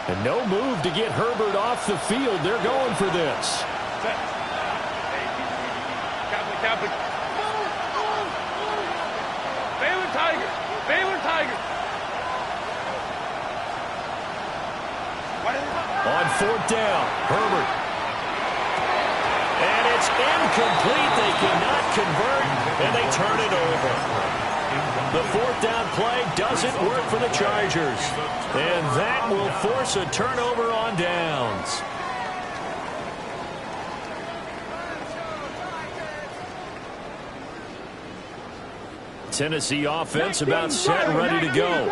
And no move to get Herbert off the field. They're going for this. Baylor Tigers. Baylor Tigers. On fourth down, Herbert. And it's incomplete. They cannot convert, and they turn it over. The fourth down play doesn't work for the Chargers. And that will force a turnover on downs. Tennessee offense about set and ready to go.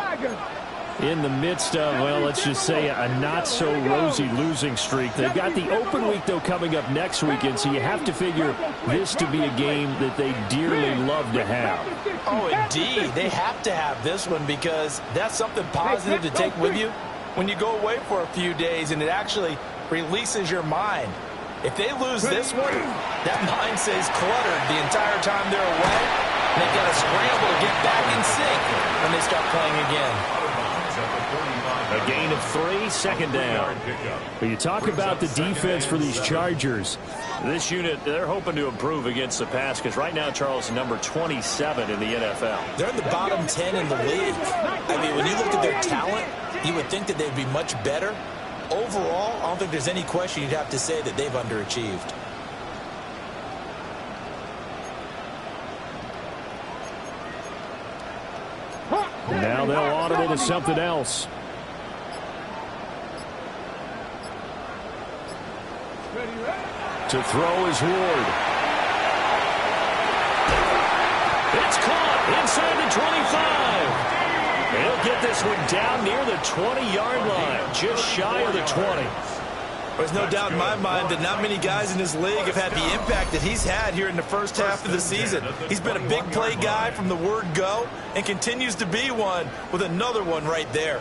In the midst of, well, let's just say a not-so-rosy losing streak. They've got the open week, though, coming up next weekend, so you have to figure this to be a game that they dearly love to have. Oh, indeed. They have to have this one because that's something positive to take with you when you go away for a few days, and it actually releases your mind. If they lose this one, that mind stays cluttered the entire time they're away, and they've got to scramble to get back in sync when they start playing again. A gain of 3, second down. But you talk about the defense for these Chargers. This unit, they're hoping to improve against the pass because right now, Charles, number 27 in the NFL. They're in the bottom 10 in the league. I mean, when you look at their talent, you would think that they'd be much better. Overall, I don't think there's any question you'd have to say that they've underachieved. Now they'll audible to something else. To throw is Ward. It's caught inside the 25. He'll get this one down near the 20-yard line, just shy of the 20. There's no doubt in my mind that not many guys in this league have had the impact that he's had here in the first half of the season. He's been a big play guy from the word go and continues to be one with another one right there.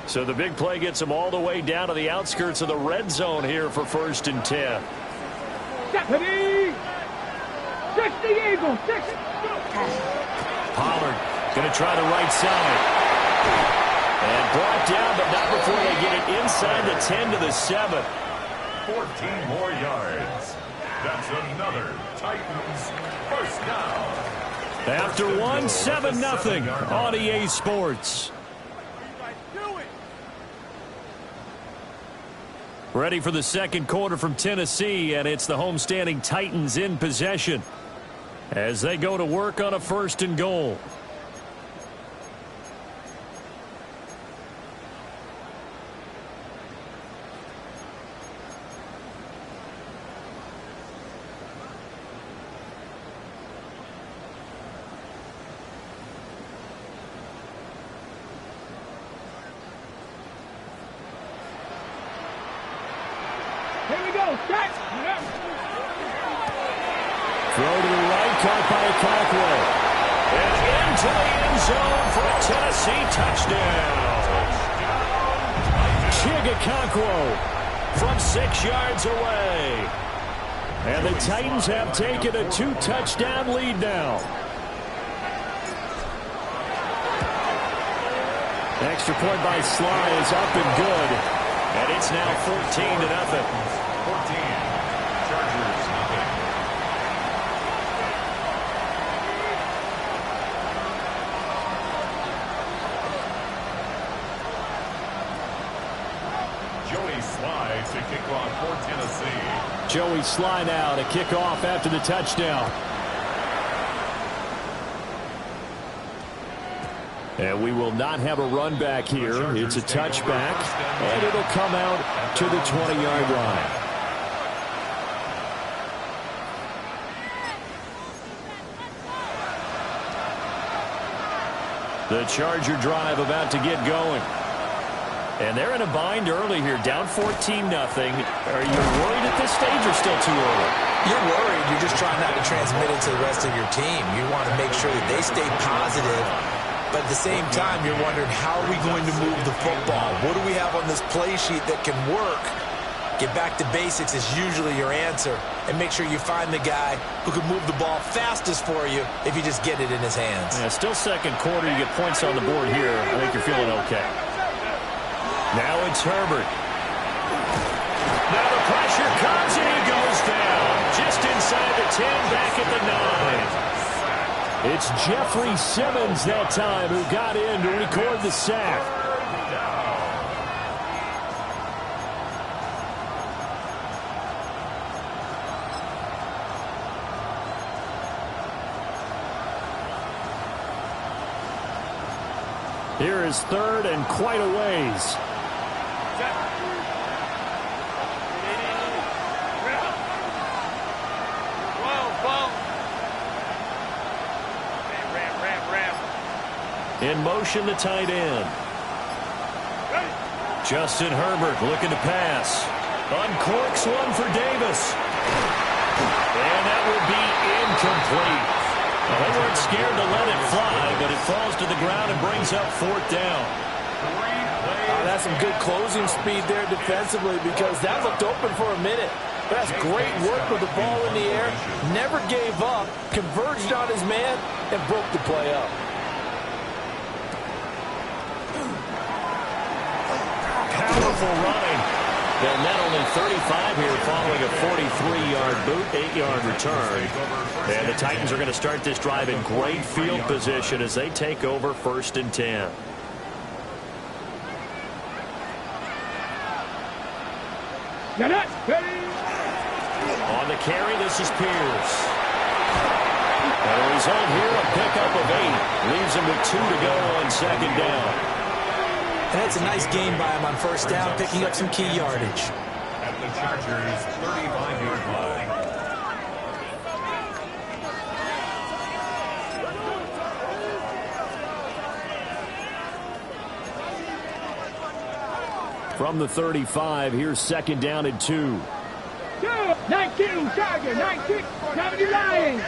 So the big play gets him all the way down to the outskirts of the red zone here for 1st and 10. Deputy! 60 Eagles! 60! Pollard going to try the right side. And brought down, but not before they get it inside the 10 to the 7. 14 more yards. That's another Titans first down. After one, 7-0 on EA Sports. Ready for the second quarter from Tennessee, and it's the homestanding Titans in possession as they go to work on a 1st and goal. Throw to the right, caught by Okonkwo. And into the end zone for a Tennessee touchdown. Chig Okonkwo from 6 yards away. And the Titans have taken a 2-touchdown lead now. Extra point by Sly is up and good. And it's now 14-0. 14. Chargers nothing. Joey Sly to kick off for Tennessee. Joey Sly now to kick off after the touchdown. And we will not have a run back here. It's a touchback, and it'll come out to the 20-yard line. The Charger drive about to get going. And they're in a bind early here, down 14-0. Are you worried at this stage or still too early? You're worried. You're just trying not to transmit it to the rest of your team. You want to make sure that they stay positive. But at the same time, you're wondering, how are we going to move the football? What do we have on this play sheet that can work Get back to basics is usually your answer. And make sure you find the guy who can move the ball fastest for you if you just get it in his hands. Yeah, still second quarter. You get points on the board here. I think you're feeling okay. Now it's Herbert. Now the pressure comes and he goes down. Just inside the 10, back at the 9. It's Jeffrey Simmons that time who got in to record the sack. Here is third and quite a ways. In motion, the tight end. Justin Herbert looking to pass. Uncorks one for Davis. And that will be incomplete. Well, they weren't scared to let it fly, but it falls to the ground and brings up fourth down. That's some good closing speed there defensively because that looked open for a minute. That's great work with the ball in the air. Never gave up, converged on his man, and broke the play up. Powerful running. They'll net only 35 here following a 43-yard boot, 8-yard return. And the Titans are going to start this drive in great field position as they take over 1st and 10. On the carry, this is Pierce. And a result here, a pickup of 8. Leaves him with 2 to go on 2nd down. And that's a nice game by him on 1st down, picking up some key yardage. At the Chargers' 35-yard line. From the 35, here's 2nd down and 2. 19, Charger, 19, 70 Lions.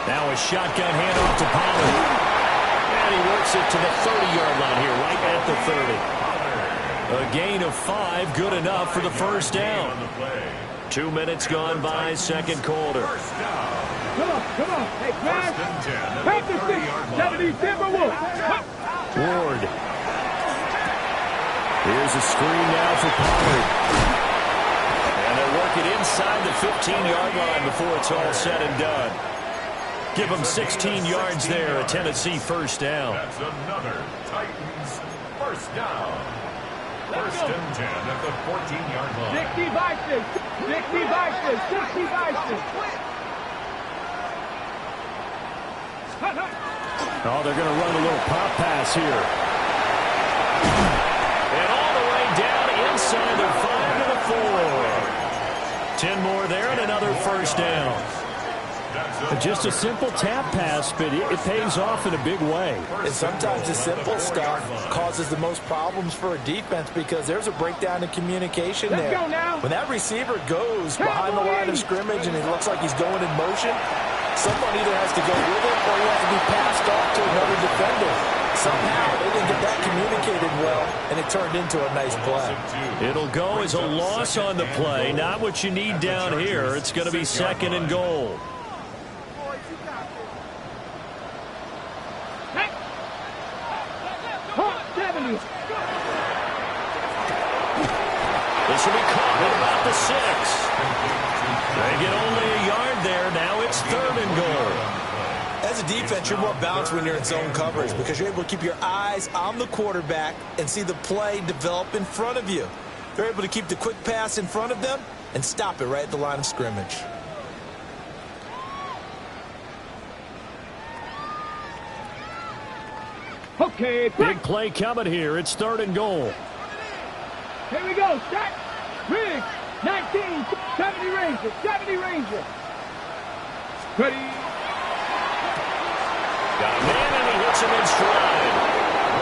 Now a shotgun handoff to Pollard. And he works it to the 30-yard line here, right at the 30. A gain of 5, good enough for the 1st down. 2 minutes gone by, 2nd quarter. Come on. Hey, guys. Help the 70 Timberwolves. Ward. Here's a screen now for Pollard. And they'll work it inside the 15-yard line before it's all said and done. Give them 16 yards there, a Tennessee 1st down. That's another Titans 1st down. 1st and 10 at the 14-yard line. 60 Vikings. 60 Vikings. 60 Vikings. Oh, they're going to run a little pop pass here. And all the way down inside the 5 to the 4. 10 more there and another 1st down. Just a simple tap pass, but it pays off in a big way. And sometimes the simple stuff causes the most problems for a defense because there's a breakdown in communication there. Let's go now. When that receiver goes behind the line of scrimmage and it looks like he's going in motion, someone either has to go with it or he has to be passed off to another defender. Somehow they didn't get that communicated well, and it turned into a nice play. It'll go as a loss on the play, not what you need down here. It's going to be 2nd and goal. This will be caught at about the 6. They get only a yard there. Now it's 3rd and goal. As a defense, you're more balanced when you're in zone coverage because you're able to keep your eyes on the quarterback and see the play develop in front of you. They're able to keep the quick pass in front of them and stop it right at the line of scrimmage. Okay, big play coming here. It's 3rd and goal. Here we go. Set. Riggs. 19. 70 Ranger. 70 Ranger. Ready. Got a man and he hits him in stride.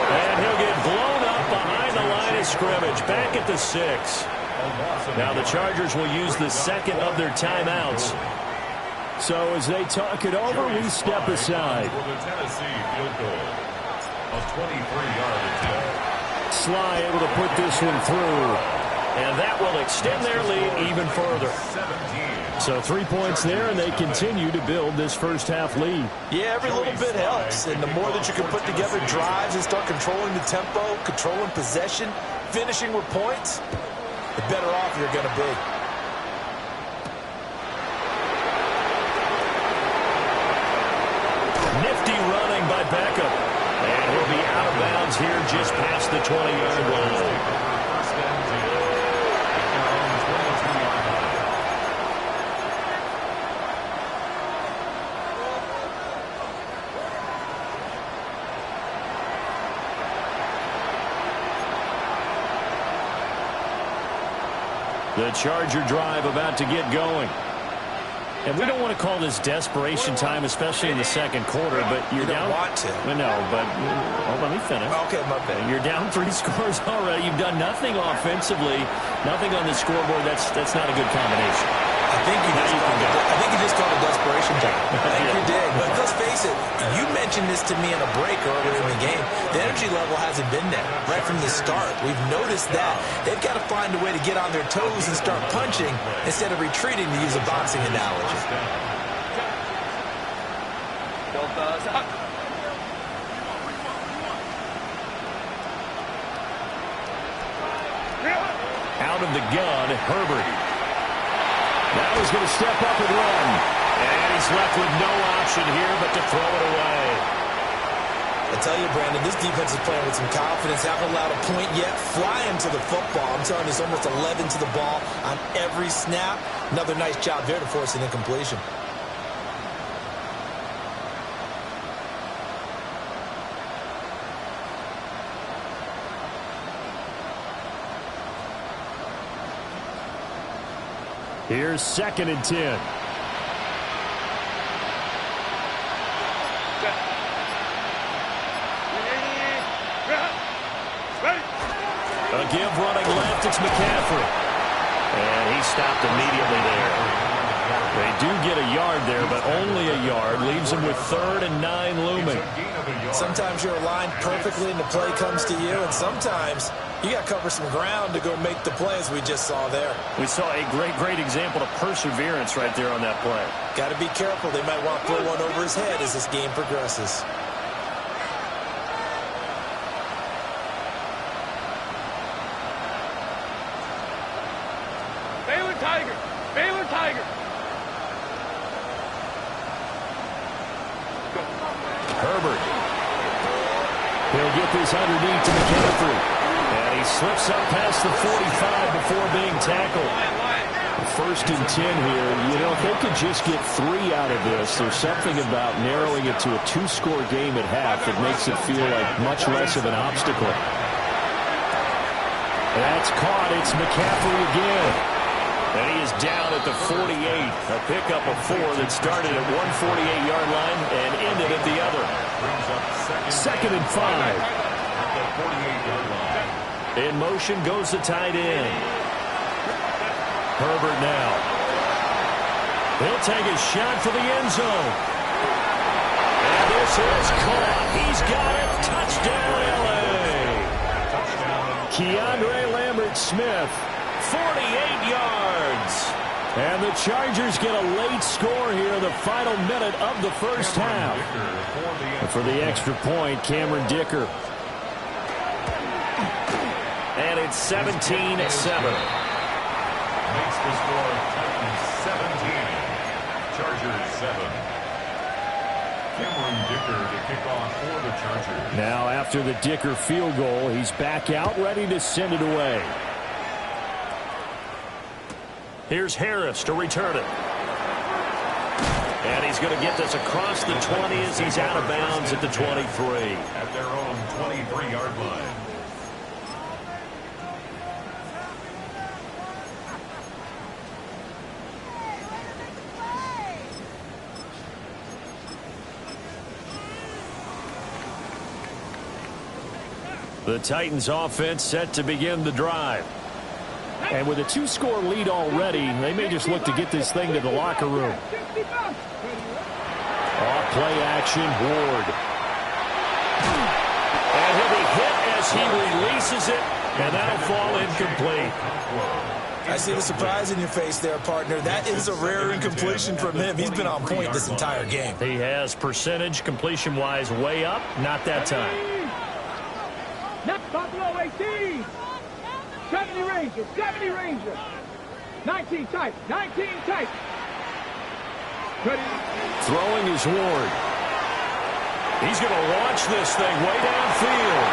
And he'll get blown up behind the line of scrimmage. Back at the 6. Now the Chargers will use the 2nd of their timeouts. So as they talk it over, we step aside. For the Tennessee field goal. A 23-yard attempt. Sly able to put this one through. And that will extend their lead even further. 17. So 3 points there, and they continue to build this first-half lead. Yeah, every little bit helps. And the more that you can put together drives and start controlling the tempo, controlling possession, finishing with points, the better off you're going to be. Nifty running by Beckham. And he'll be out of bounds here just past the 20-yard line. First and 10. At their own 22-yard line. The Charger drive about to get going. And we don't want to call this desperation time, especially in the second quarter, but you're down. You don't want to. No, but let me finish. Okay, my bad. You're down 3 scores already. You've done nothing offensively, nothing on the scoreboard. That's not a good combination. I think you just called it desperation time. I think you did. But let's face it, you mentioned this to me in a break earlier in the game. The energy level hasn't been there right from the start. We've noticed that. They've got to find a way to get on their toes and start punching instead of retreating, to use a boxing analogy. Out of the gun, Herbert. Now he's going to step up and run. And he's left with no option here but to throw it away. I tell you, Brandon, this defense is playing with some confidence. Haven't allowed a point yet. Flying to the football. I'm telling you, it's almost 11 to the ball on every snap. Another nice job there to force an incompletion. Here's 2nd and 10. A give running left, it's McCaffrey. And he stopped immediately there. They do get a yard there, but only a yard. Leaves them with 3rd and 9 looming. Sometimes you're aligned perfectly and the play comes to you, and sometimes you got to cover some ground to go make the play, as we just saw there. We saw a great example of perseverance right there on that play. Got to be careful. They might want to throw one over his head as this game progresses. Baylor Tiger! Baylor Tiger! Herbert. He'll get this underneath to McCaffrey. And he slips up past the 45 before being tackled. 1st and 10 here. You know, if they could just get 3 out of this, there's something about narrowing it to a 2-score game at half that makes it feel like much less of an obstacle. That's caught. It's McCaffrey again. And he is down at the 48. A pickup of 4 that started at 148-yard line and ended at the other. 2nd and 5. In motion goes the tight end. Herbert now. He'll take a shot for the end zone. And this is caught. He's got it. Touchdown, L.A. Keandre Lambert-Smith, 48 yards. And the Chargers get a late score here, the final minute of the first half. And for the extra point, Cameron Dicker. And it's 17-7. Makes the score Titans 17, Chargers 7. Cameron Dicker to kick off for the Chargers. Now after the Dicker field goal, he's back out ready to send it away. Here's Harris to return it. And he's going to get this across the 20 as he's out of bounds at the 23. At their own 23-yard line. The Titans offense set to begin the drive. And with a 2-score lead already, they may just look to get this thing to the locker room. Off play action, Ward. And he'll be hit as he releases it. And that'll fall incomplete. I see the surprise in your face there, partner. That is a rare incompletion from him. He's been on point this entire game. He has percentage completion-wise way up. Not that time. Next Buffalo 18. 70 Rangers. 70 Rangers. 19 tight. 19 tight. Throwing is Ward. He's going to launch this thing way downfield.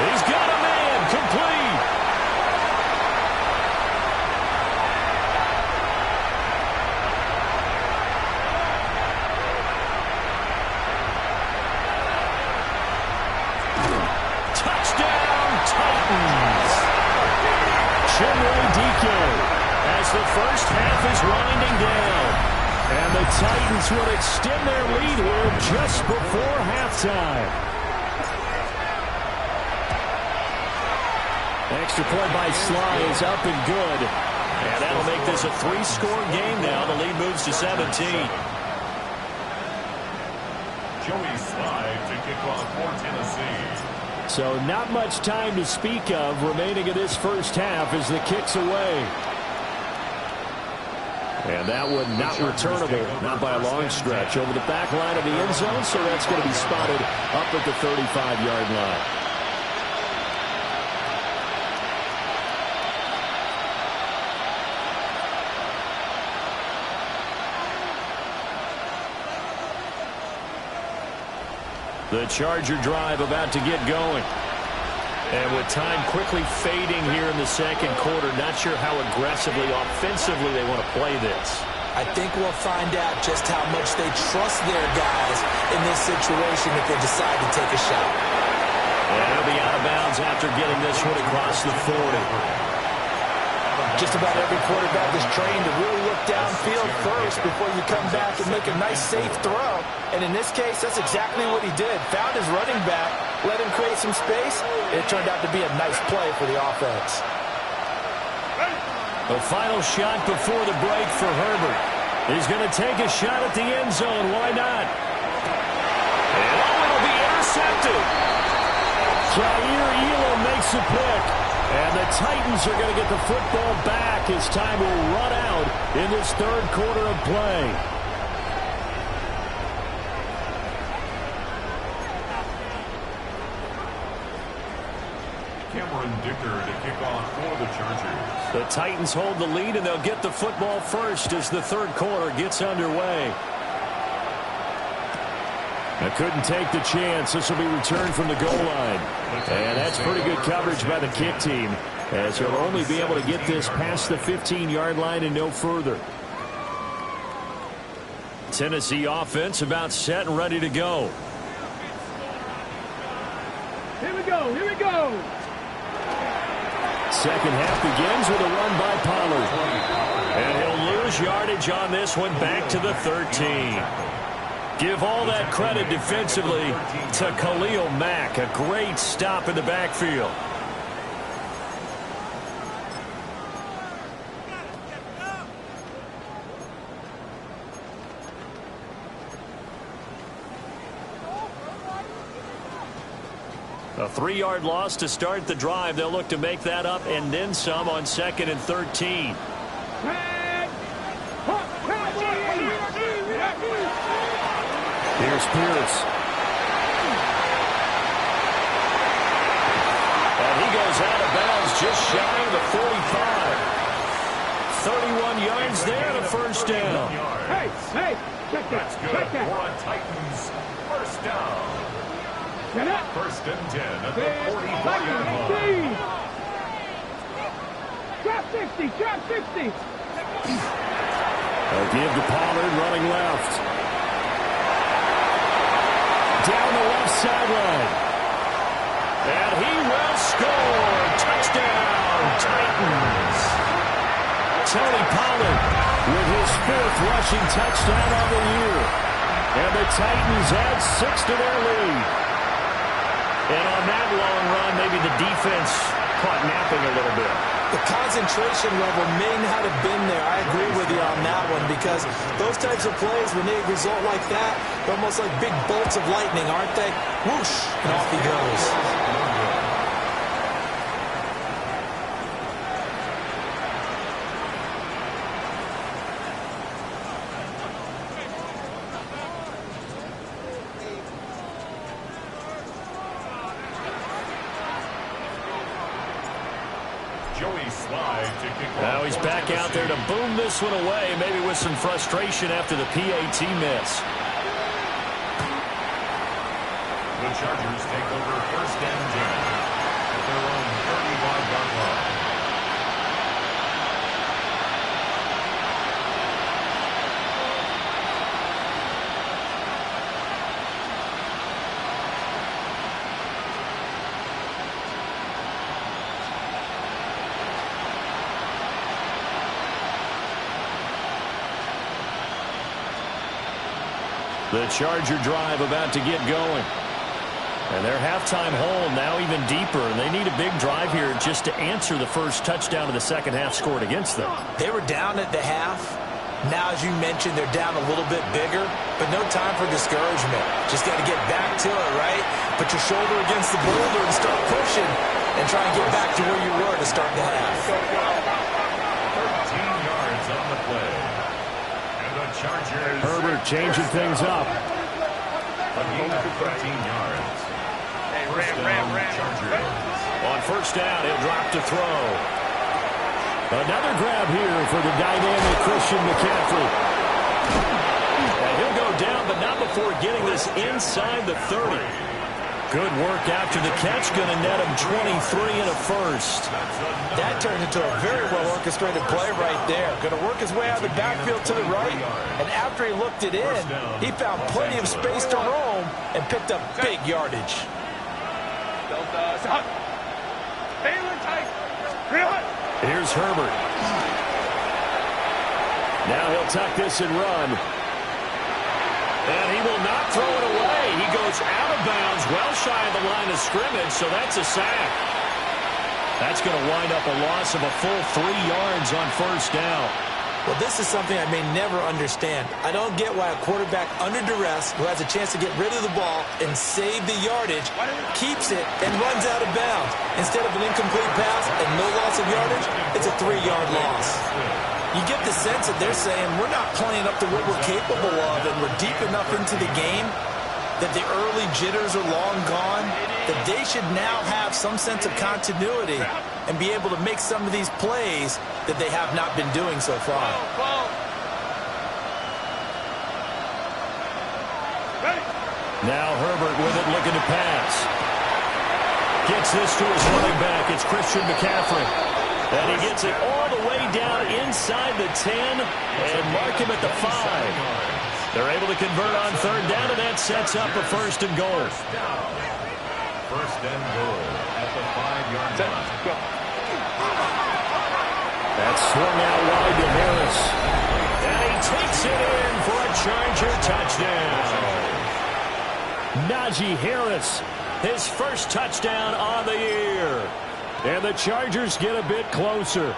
He's got a man. Complete. As the first half is winding down. And the Titans would extend their lead here just before halftime. Extra point by Sly is up and good. And that'll make this a 3-score game now. The lead moves to 17. Joey Sly to kick off for Tennessee. So not much time to speak of remaining in this first half as the kick's away. And that one not returnable, not by a long stretch, over the back line of the end zone, so that's going to be spotted up at the 35-yard line. The Charger drive about to get going. And with time quickly fading here in the second quarter, not sure how aggressively, offensively they want to play this. I think we'll find out just how much they trust their guys in this situation if they decide to take a shot. And he'll be out of bounds after getting this one across the 40. Just about every quarterback is trained to really look downfield first before you come back and make a nice, safe throw. And in this case, that's exactly what he did. Found his running back, let him create some space, and it turned out to be a nice play for the offense. The final shot before the break for Herbert. He's going to take a shot at the end zone. Why not? And it'll be intercepted. Jair Elam makes a pick. And the Titans are going to get the football back as time will run out in this third quarter of play. Cameron Dicker to kick off for the Chargers. The Titans hold the lead, and they'll get the football first as the third quarter gets underway. I couldn't take the chance. This will be returned from the goal line. And that's pretty good coverage by the kick team, as he'll only be able to get this past the 15-yard line and no further. Tennessee offense about set and ready to go. Here we go. Here we go. Second half begins with a run by Pollard. And he'll lose yardage on this one back to the 13. Give all that credit defensively to Khalil Mack. A great stop in the backfield. A 3-yard loss to start the drive. They'll look to make that up and then some on 2nd and 13. Here's Pierce. And he goes out of bounds just shy of the 45. 31 yards there, the first down. Hey, check that. That's good Check that. for a Titans first down. Get up. First and 10 at the 45-yard line. Drop 60. Drop 60. They'll give to Pollard running left. Down the left sideline. And he will score. Touchdown, Titans. Tony Pollard with his 4th rushing touchdown of the year. And the Titans add 6 to their lead. And on that long run, maybe the defense caught napping a little bit. The concentration level may not have been there. I agree with you on that one, because those types of plays, when they result like that, they're almost like big bolts of lightning, aren't they? Whoosh, and off he goes. Joey Slye to kick off. Now he's back out there to boom this one away, maybe with some frustration after the PAT miss. The Chargers take over 1st and 10 at their own 35-yard line. The Charger drive about to get going. And their halftime hole now even deeper, and they need a big drive here just to answer the first touchdown of the second half scored against them. They were down at the half. Now, as you mentioned, they're down a little bit bigger, but no time for discouragement. Just got to get back to it, right? Put your shoulder against the boulder and start pushing and try and get back to where you were to start the half. 13 yards on the play. And the Chargers... Herbert changing things up. A gain of 13 yards. Chargers. On first down, he'll drop to throw. Another grab here for the dynamic Christian McCaffrey. And he'll go down, but not before getting this inside the 30. Good work after the catch, going to net him 23 and a first. That turned into a very well-orchestrated play right there. Going to work his way out of the backfield to the right, and after he looked it in, he found plenty of space to roam and picked up big yardage. Here's Herbert. Now he'll tuck this and run. And he will not throw it away. He goes out of bounds, well shy of the line of scrimmage, so that's a sack. That's going to wind up a loss of a full 3 yards on first down. Well, this is something I may never understand. I don't get why a quarterback under duress who has a chance to get rid of the ball and save the yardage keeps it and runs out of bounds. Instead of an incomplete pass and no loss of yardage, it's a 3-yard loss. You get the sense that they're saying we're not playing up to what we're capable of and we're deep enough into the game that the early jitters are long gone, that they should now have some sense of continuity and be able to make some of these plays that they have not been doing so far. Now Herbert with it, looking to pass. Gets this to his running back. It's Christian McCaffrey. And he gets it all the way down inside the 10 and mark him at the 5. They're able to convert on third down, and that sets up a first and goal. First and goal at the 5-yard line. That's swung out wide to Harris. And he takes it in for a Charger touchdown. Najee Harris, his first touchdown on the year. And the Chargers get a bit closer.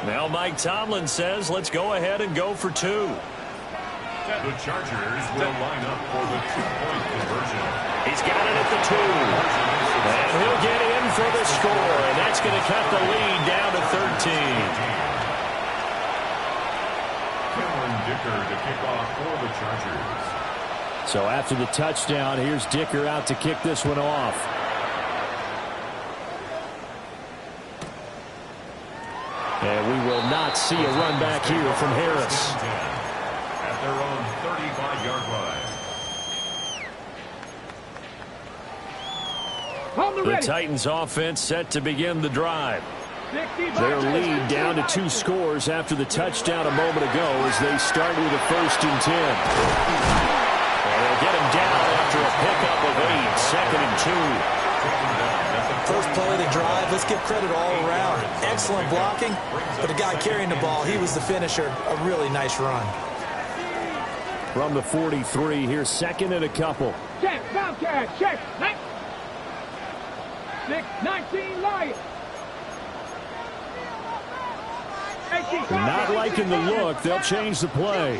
Now Mike Tomlin says, let's go ahead and go for 2. The Chargers will line up for the 2-point conversion. He's got it at the 2. And he'll get in for the score. And that's going to cut the lead down to 13. Cameron Dicker to kick off for the Chargers. So after the touchdown, here's Dicker out to kick this one off. And we will not see a run back here from Harris. At their own 35-yard line. The Titans offense set to begin the drive. Their lead down to 2 scores after the touchdown a moment ago as they start with a 1st and 10. And they'll get him down after a pickup of 8, 2nd and 2. First play of the drive, let's give credit all around. Excellent blocking, but the guy carrying the ball, he was the finisher. A really nice run. From the 43, here's 2nd and a couple. Check, Bobcat, check. 6-19 Lions. Not liking the look. They'll change the play.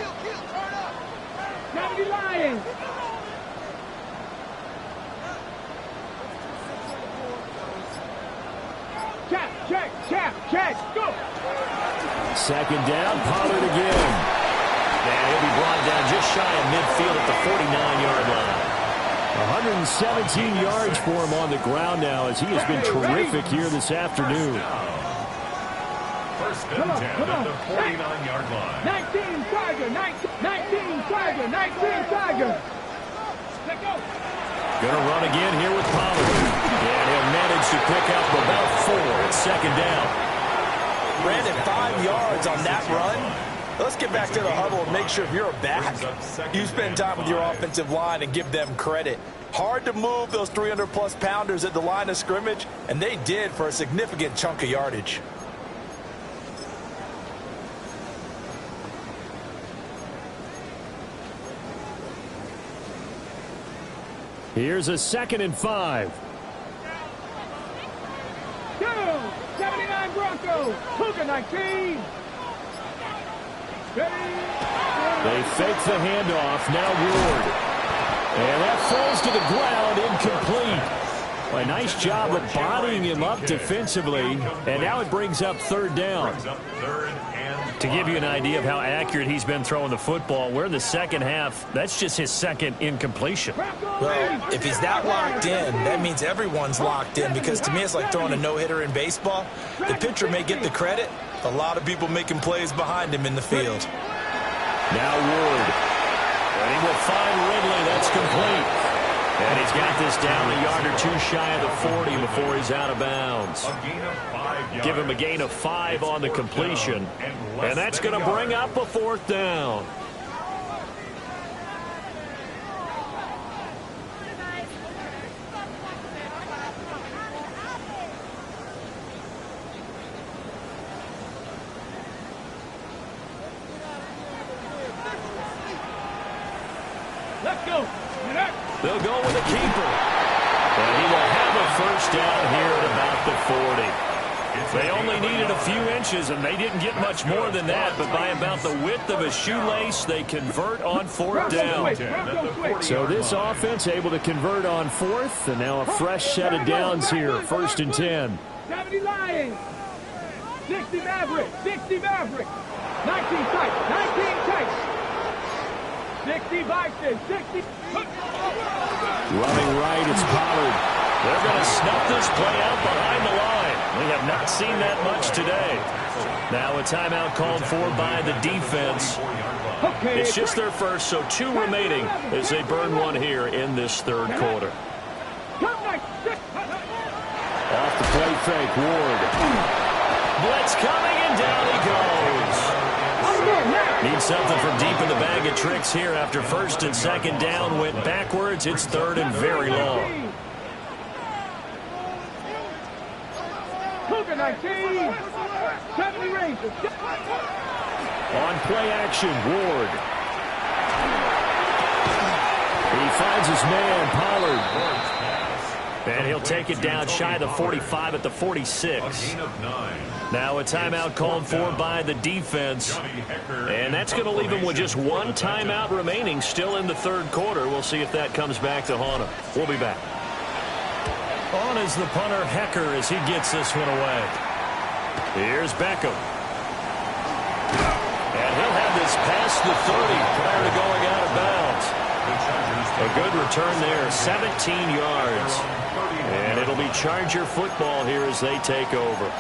70 Lions. Check, go. 2nd down, Pollard again. And he'll be brought down just shy of midfield at the 49-yard line. 117 yards for him on the ground now as he has been terrific here this afternoon. First and 10 at the 49-yard line. 19 Tiger, 19 Tiger, 19 Tiger. Let go. Going to run again here with Pollard. And he'll manage to pick up about 4 at second down. Brandon, 5 yards on that run. Let's get back to the huddle and make sure if you're a back, you spend time with your offensive line and give them credit. Hard to move those 300-plus pounders at the line of scrimmage, and they did for a significant chunk of yardage. Here's a 2nd and 5. Go! 79 Broncos. Cougar 19. They fake the handoff. Now Ward. And that falls to the ground, incomplete. A nice job of bodying him up defensively. And now it brings up 3rd down. To give you an idea of how accurate he's been throwing the football, we're in the second half. That's just his 2nd incompletion. Well, if he's that locked in, that means everyone's locked in, because to me it's like throwing a no-hitter in baseball. The pitcher may get the credit. A lot of people making plays behind him in the field. Now Ward. And he will find Ridley. That's complete. And he's got this down a yard or 2 shy of the 40 before he's out of bounds. Give him a gain of 5 on the completion. And that's going to bring up a 4th down. Let's go. They'll go with a keeper. And he will have a 1st down here at about the 40. They only needed a few inches, and they didn't get much more than that. But by about the width of a shoelace, they convert on 4th down. So this offense able to convert on 4th, and now a fresh set of downs here, 1st and 10. 70 Lions. 60 Maverick. 60 Maverick. 19 Tights. 19 Tights. 60 Bison. 60. Running right, it's Pollard. They're going to snuff this play out behind the line. We have not seen that much today. Now a timeout called for by the defense. It's just their first, so 2 remaining as they burn one here in this 3rd quarter. Off the play fake, Ward. Blitz coming, and down he goes. Needs something from deep in the bag of tricks here after 1st and 2nd down went backwards. It's 3rd and very long. Cougar 19. 70 Rangers. On play action, Ward. He finds his man, Pollard. And he'll take it down shy of the 45 at the 46. Now a timeout called for by the defense. And that's going to leave him with just 1 timeout remaining still in the 3rd quarter. We'll see if that comes back to haunt him. We'll be back. On is the punter, Hecker, as he gets this one away. Here's Beckham. And he'll have this past the 30 prior to going out of bounds. A good return there, 17 yards. And it'll be Charger football here as they take over.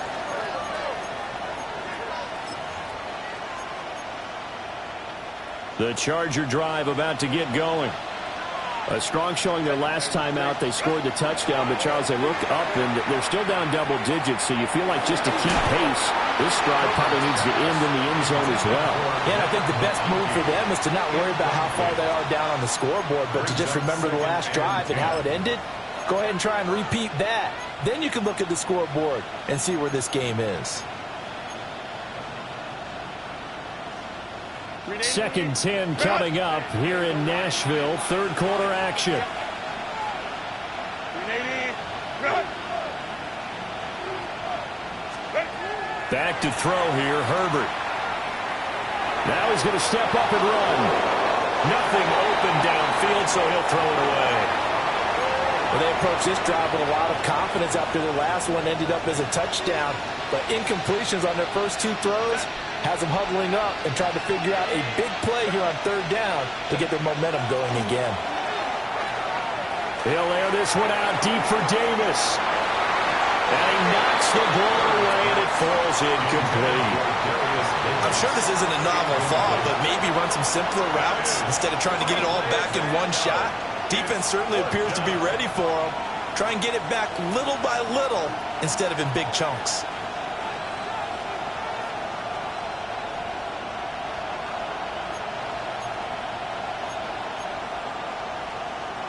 The Charger drive about to get going. A strong showing their last time out. They scored the touchdown, but Charles, they look up and they're still down double digits, so you feel like just to keep pace, this drive probably needs to end in the end zone as well. Yeah, and I think the best move for them is to not worry about how far they are down on the scoreboard, but to just remember the last drive and how it ended. Go ahead and try and repeat that. Then you can look at the scoreboard and see where this game is. 2nd 10 coming up here in Nashville. 3rd quarter action. Back to throw here, Herbert. Now he's going to step up and run. Nothing open downfield, so he'll throw it away. Well, they approached this drive with a lot of confidence after the last one ended up as a touchdown. But incompletions on their first 2 throws has them huddling up and trying to figure out a big play here on 3rd down to get their momentum going again. He'll air this one out deep for Davis. And he knocks the ball away, and it falls incomplete. I'm sure this isn't a novel thought, but maybe run some simpler routes instead of trying to get it all back in one shot. Defense certainly appears to be ready for him. Try and get it back little by little instead of in big chunks.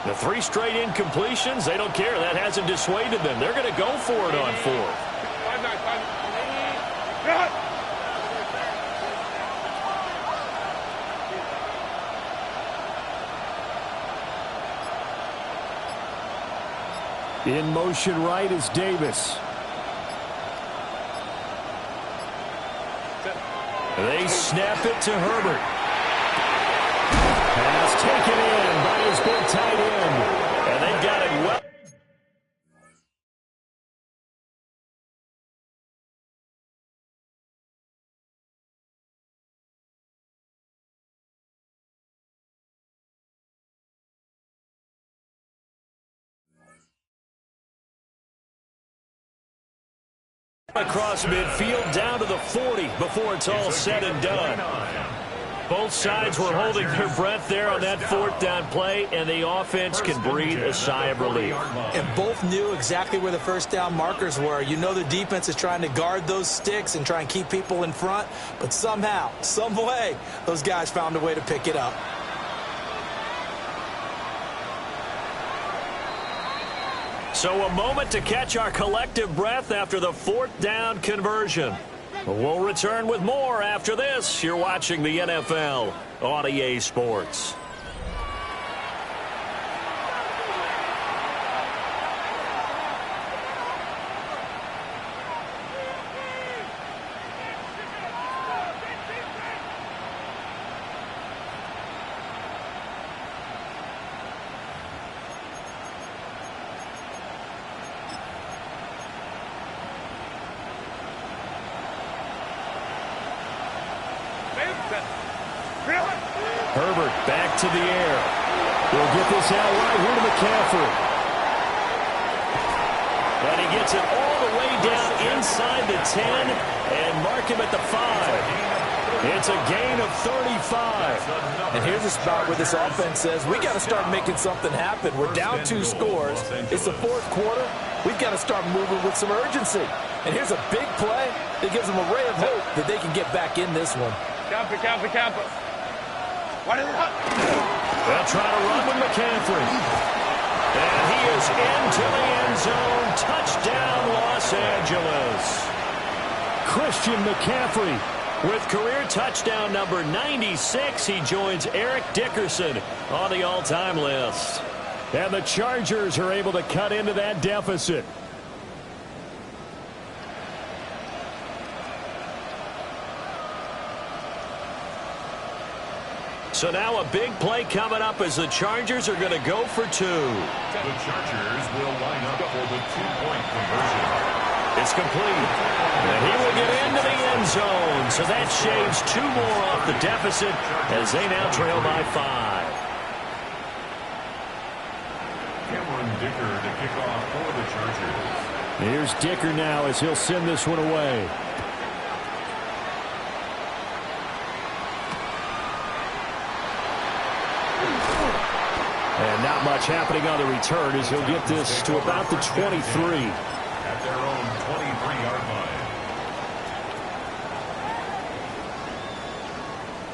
The 3 straight incompletions, they don't care. That hasn't dissuaded them. They're going to go for it on 4th. In motion right is Davis. They snap it to Herbert. Pass taken in by his big tight end. And they got it well. Across midfield down to the 40 before it's all said and done. Both sides were holding their breath there on that 4th down play, and the offense can breathe a sigh of relief. And both knew exactly where the first down markers were. You know the defense is trying to guard those sticks and try and keep people in front, but somehow, some way, those guys found a way to pick it up. So a moment to catch our collective breath after the 4th down conversion. We'll return with more after this. You're watching the NFL on EA Sports. Herbert back to the air. He'll get this out right here to McCaffrey. And he gets it all the way down inside the 10 and mark him at the 5. It's a gain of 35. And here's a spot where this offense says, we got to start making something happen. We're down 2 scores. It's the 4th quarter. We've got to start moving with some urgency. And here's a big play that gives them a ray of hope that they can get back in this one. Camper. They'll try to run with McCaffrey. And he is into the end zone. Touchdown, Los Angeles. Christian McCaffrey with career touchdown number 96. He joins Eric Dickerson on the all-time list. And the Chargers are able to cut into that deficit. So now a big play coming up as the Chargers are going to go for 2. The Chargers will line up for the 2-point conversion. It's complete. And he will get into the end zone. So that shaves 2 more off the deficit as they now trail by 5. Cameron Dicker to kick off for the Chargers. Here's Dicker now as he'll send this one away. And not much happening on the return as he'll get this to about the 23. At their own 23-yard line.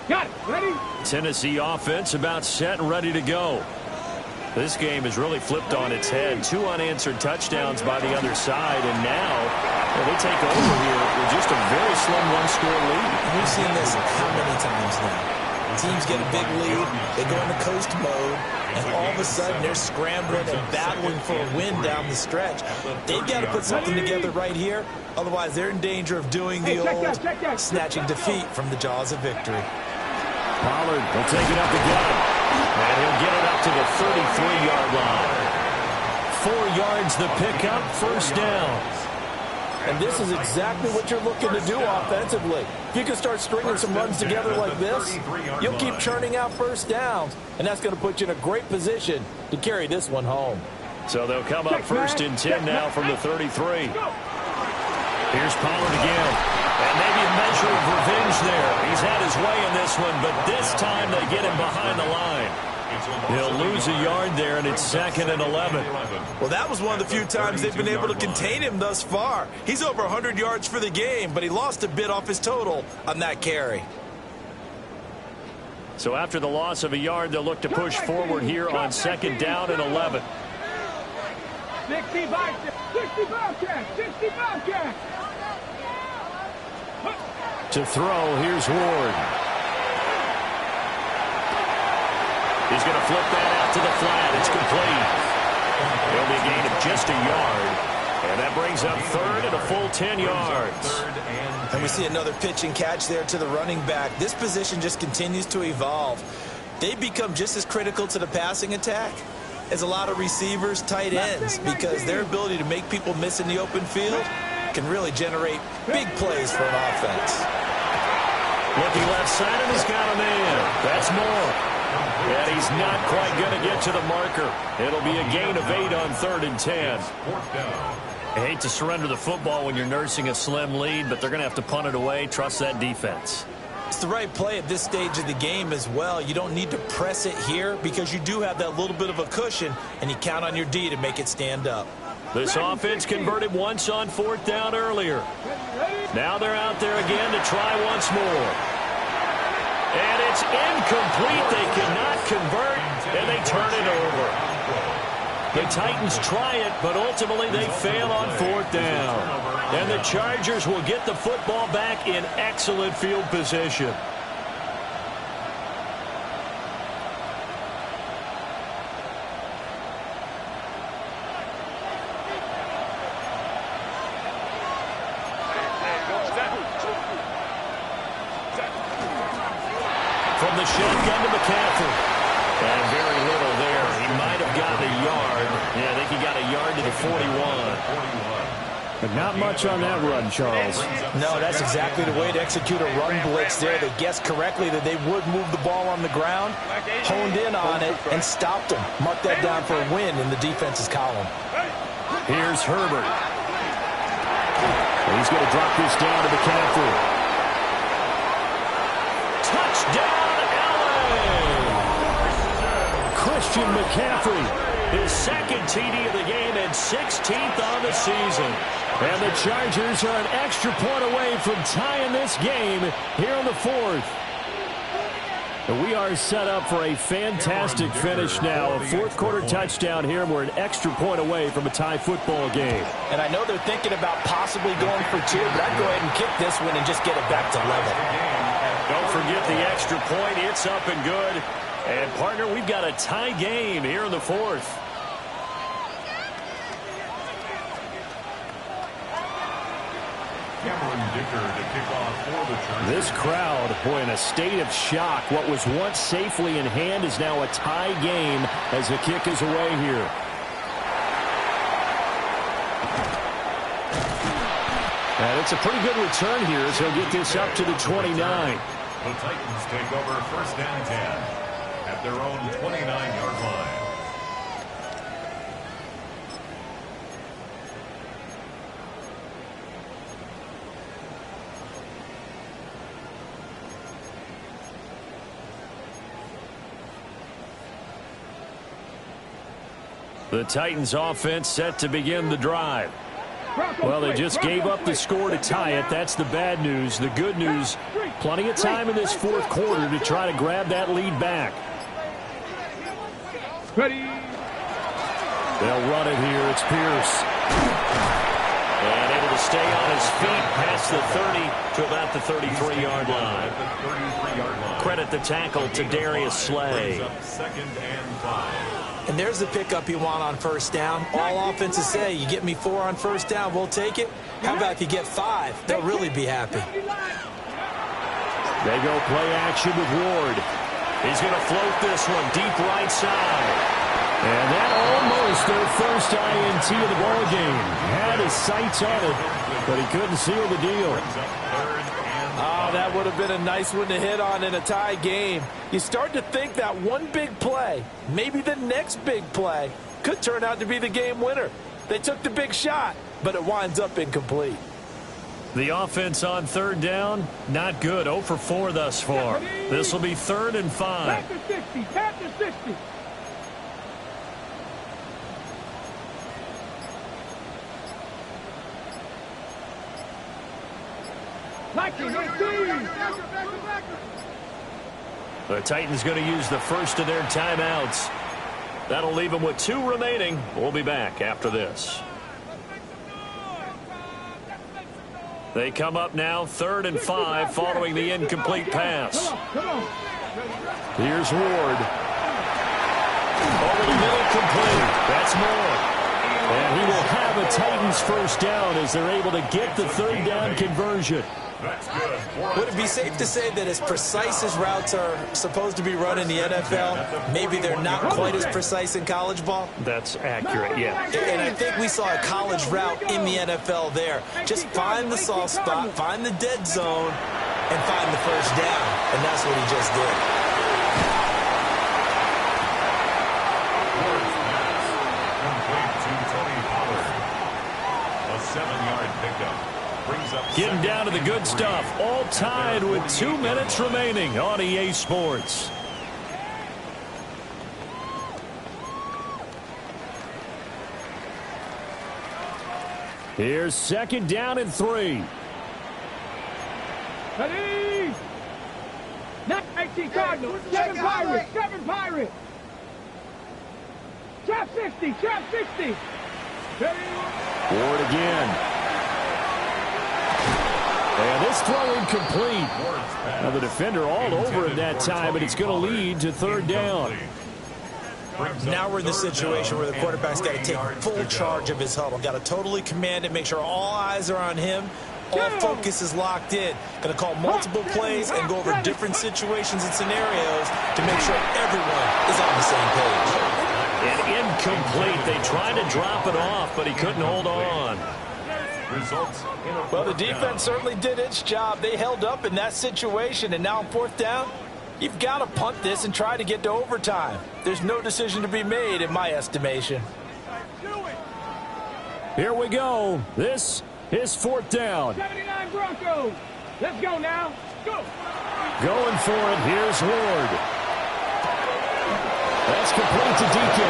Got it. Ready? Tennessee offense about set and ready to go. This game has really flipped on its head. 2 unanswered touchdowns by the other side, and now they take over here with just a very slim 1-score lead. We've seen this how many times now? Teams get a big lead, they go into coast mode, and all of a sudden they're scrambling and battling for a win down the stretch. They've got to put something together right here, otherwise they're in danger of doing the old snatching defeat from the jaws of victory. Pollard will take it up again, and he'll get it up to the 33-yard line. 4 yards the pickup, first down. And this is exactly what you're looking to do offensively. If you can start stringing some runs together like this, you'll keep churning out first downs, and that's going to put you in a great position to carry this one home. So they'll come up 1st and 10 now from the 33. Here's Pollard again. And maybe a measure of revenge there. He's had his way in this one, but this time they get him behind the line. He'll lose a yard there, and it's 2nd and 11. Well, that was one of the few times they've been able to contain him thus far. He's over 100 yards for the game, but he lost a bit off his total on that carry. So after the loss of a yard, they'll look to push forward here on 2nd down and 11. 60 Bobcats! 60 Bobcats! To throw, here's Ward. He's going to flip that out to the flat. It's complete. It'll be a gain of just a yard. And that brings up 3rd and a full 10 yards. And we see another pitch and catch there to the running back. This position just continues to evolve. They become just as critical to the passing attack as a lot of receivers, tight ends, because their ability to make people miss in the open field can really generate big plays for an offense. Looking left side, and he's got a man. That's Moore. And he's not quite going to get to the marker. It'll be a gain of 8 on 3rd and 10. I hate to surrender the football when you're nursing a slim lead, but they're going to have to punt it away. Trust that defense. It's the right play at this stage of the game as well. You don't need to press it here because you do have that little bit of a cushion, and you count on your D to make it stand up. This offense converted once on 4th down earlier. Now they're out there again to try once more. And it's incomplete. They cannot convert, and they turn it over. The Titans try it, but ultimately they fail on 4th down. And the Chargers will get the football back in excellent field position. From the shotgun to McCaffrey. And very little there. He might have gotten a yard. Yeah, I think he got a yard to the 41. But not much on that run, Charles. No, that's exactly the way to execute a run blitz there. They guessed correctly that they would move the ball on the ground, honed in on it, and stopped them. Mark that down for a win in the defense's column. Here's Herbert. He's going to drop this down to McCaffrey. Touchdown! Christian McCaffrey, his 2nd TD of the game and 16th on the season. And the Chargers are an extra point away from tying this game here in the 4th. And we are set up for a fantastic finish now. A 4th quarter touchdown here, and we're an extra point away from a tie football game. And I know they're thinking about possibly going for 2, but I'd go ahead and kick this one and just get it back to level. Don't forget the extra point. It's up and good. And, partner, we've got a tie game here in the 4th. Cameron Dicker to kick off for the Chargers. This crowd, boy, in a state of shock. What was once safely in hand is now a tie game as the kick is away here. And it's a pretty good return here as he'll get this up to the 29. The Titans take over 1st and 10. At their own 29-yard line. The Titans offense set to begin the drive. Well, they just gave up the score to tie it. That's the bad news. The good news, plenty of time in this 4th quarter to try to grab that lead back. Ready. They'll run it here. It's Pierce. And able to stay on his feet past the 30 to about the 33-yard line. Credit the tackle to Darius Slay. 2nd and 5. And there's the pickup you want on 1st down. All offenses say, you get me 4 on 1st down, we'll take it. How about if you get 5? They'll really be happy. They go play action with Ward. He's going to float this one deep right side. And that almost their first INT of the ball game. Had his sights on it, but he couldn't seal the deal. Oh, that would have been a nice one to hit on in a tie game. You start to think that one big play, maybe the next big play, could turn out to be the game winner. They took the big shot, but it winds up incomplete. The offense on third down, not good. 0 for 4 thus far. This will be 3rd and 5. Back to 60. Back to 60. The Titans going to use the first of their timeouts. That'll leave them with 2 remaining. We'll be back after this. They come up now 3rd and 5 following the incomplete pass. Here's Ward. Over the middle, complete. That's Moore. And he will have a Titans first down as they're able to get the 3rd down conversion. Would it be safe to say that as precise as routes are supposed to be run in the NFL, maybe they're not quite as precise in college ball? That's accurate, yeah. And I think we saw a college route in the NFL there. Just find the soft spot, find the dead zone, and find the first down. And that's what he just did. A 7-yard pickup. Getting down to the good stuff. All tied with 2 minutes remaining on EA Sports. Here's 2nd down and 3. Ready? 19 Cardinals. 7 Pirates. 7 Pirates. Trap 60. Trap 60. Ward again. And this throw incomplete. Now the defender all over him that time, and it's going to lead to 3rd down. Now we're in the situation where the quarterback's got to take full charge of his huddle. Got to totally command it, make sure all eyes are on him. All focus is locked in. Going to call multiple plays and go over different situations and scenarios to make sure everyone is on the same page. And incomplete. They tried to drop it off, but he couldn't hold on. Well, the defense certainly did its job. They held up in that situation, and now on 4th down, you've got to punt this and try to get to overtime. There's no decision to be made in my estimation. Here we go. This is 4th down. 79 Broncos. Let's go now. Go. Going for it. Here's Ward. That's complete to DK.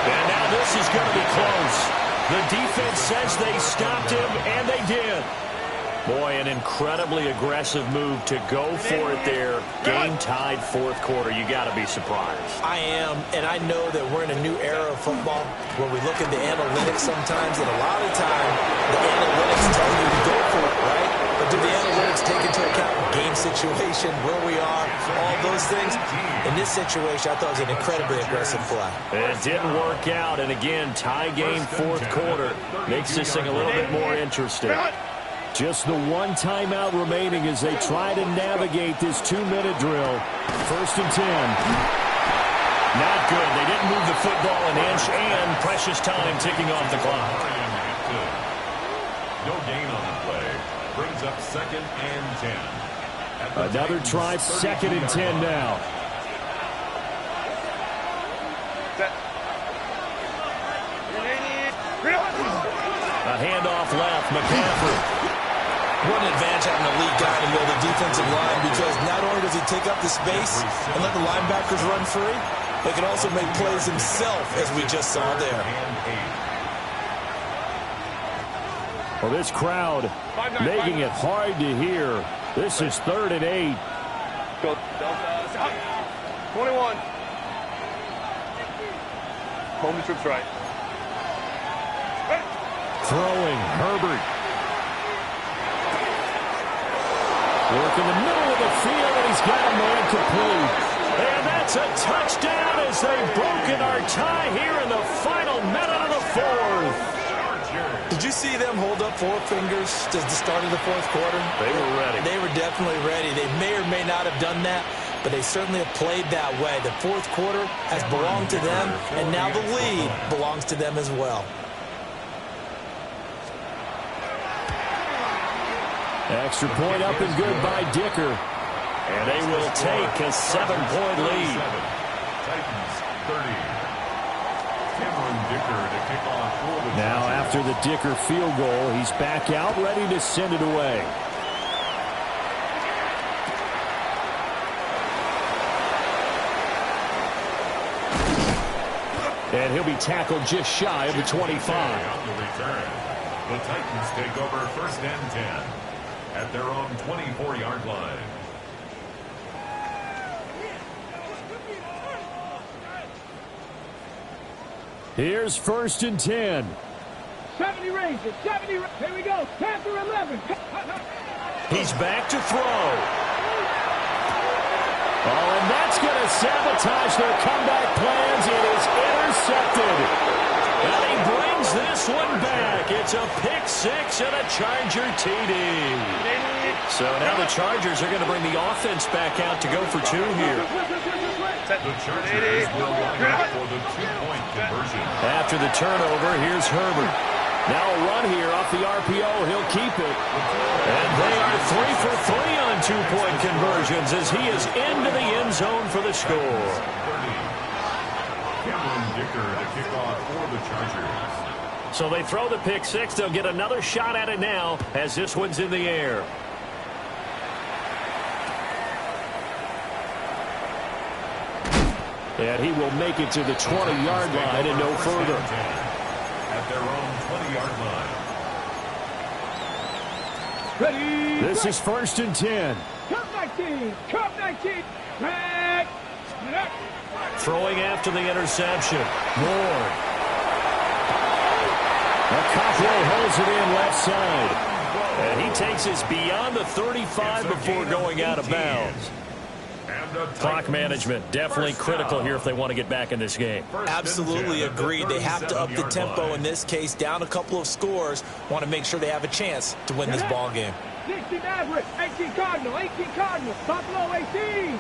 And now this is going to be close. The defense says they stopped him, and they did. Boy, an incredibly aggressive move to go for it there. Game tied 4th quarter. You got to be surprised. I am, and I know that we're in a new era of football where we look at the analytics sometimes, and a lot of time the analytics tell you to go for it, right? But do the analytics take into account game situation, where we are, all those things? In this situation, I thought it was an incredibly aggressive play. It didn't work out, and again, tie game 4th quarter makes this thing a little bit more interesting. Just the 1 timeout remaining as they try to navigate this 2-minute drill. 1st and 10. Not good. They didn't move the football an inch, and precious time ticking off the clock. No gain on the play. Brings up 2nd and 10. Another try, 2nd and 10 now. A handoff left, McCaffrey. What an advantage having a lead guy in the middle of the defensive line, because not only does he take up the space and let the linebackers run free, but he can also make plays himself, as we just saw there. Well, this crowd making it hard to hear. This is 3rd and 8. 21. Home the troops right. Throwing, Herbert. Work in the middle of the field, and he's got a man complete. And that's a touchdown as they've broken our tie here in the final minute of the 4th. Did you see them hold up 4 fingers at the start of the 4th quarter? They were ready. They were definitely ready. They may or may not have done that but they certainly have played that way. The fourth quarter has belonged to them, and now the lead belongs to them as well. Extra point up and good by Dicker. And they will take a 7-point lead. Titans 30. Cameron Dicker to kick off for the Now after the Dicker field goal, he's back out ready to send it away. And he'll be tackled just shy of the 25. On the return, the Titans take over 1st and 10 at their own 24-yard line. Here's 1st and 10. 70 Rangers, 70. Here we go. Panther 11. He's back to throw. Oh, and that's going to sabotage their comeback plans. It is intercepted. And he brings this one back. It's a pick six and a Charger TD. So now the Chargers are going to bring the offense back out to go for two here. The Chargers will line up for the 2-point conversion. After the turnover, here's Herbert. Now a run here off the RPO. He'll keep it. And they are 3 for 3 on 2-point conversions as he is into the end zone for the score. 30. Cameron Dicker to kick off for the Chargers. So they throw the pick six. They'll get another shot at it now as this one's in the air. And he will make it to the 20-yard line and no further. At their own 20-yard line. Ready. This is 1st and 10. Cup 19. Cup 19. Back. Throwing after the interception. Ward. Cockrell holds it in left side. And he takes us beyond the 35 before going out of bounds. Clock management definitely critical here if they want to get back in this game. Absolutely agreed. They have to up the tempo in this case, down a couple of scores. Want to make sure they have a chance to win this ball game. 60 Maverick, 18 Cardinal, 18 Cardinal, Buffalo 18.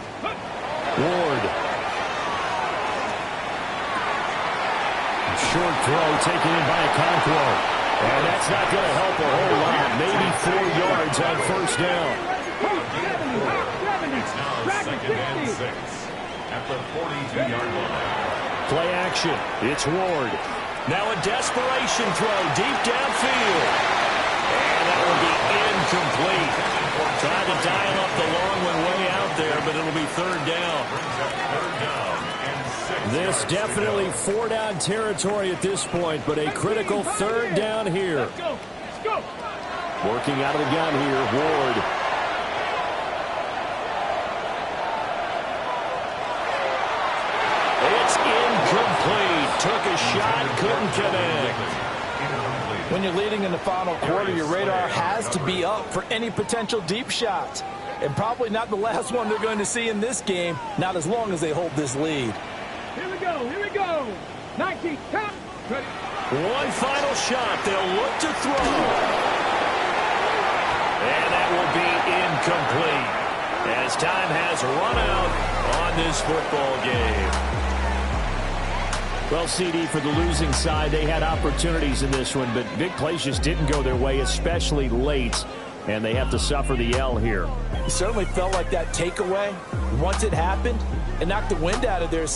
Ward. A short throw taken in by Okonkwo. And that's not going to help a whole lot. Maybe 4 yards on 1st down. It's now 2nd and 6 at the 42-yard line. Play action. It's Ward. Now a desperation throw deep downfield. And that will be incomplete. Trying to dial up the long one way out there, but it'll be 3rd down. This definitely 4-down territory at this point, but a critical 3rd down here. Let's go. Let's go. Working out of the gun here, Ward. It's incomplete. Took a shot, couldn't connect. When you're leading in the final quarter, your radar has to be up for any potential deep shots. And probably not the last one they're going to see in this game, not as long as they hold this lead. Here we go. Here we go. 19. Count. Ready. One final shot. They'll look to throw. And that will be incomplete as time has run out on this football game. Well, CD, for the losing side, they had opportunities in this one, but big plays just didn't go their way, especially late, and they have to suffer the L here. It certainly felt like that takeaway, once it happened, it knocked the wind out of their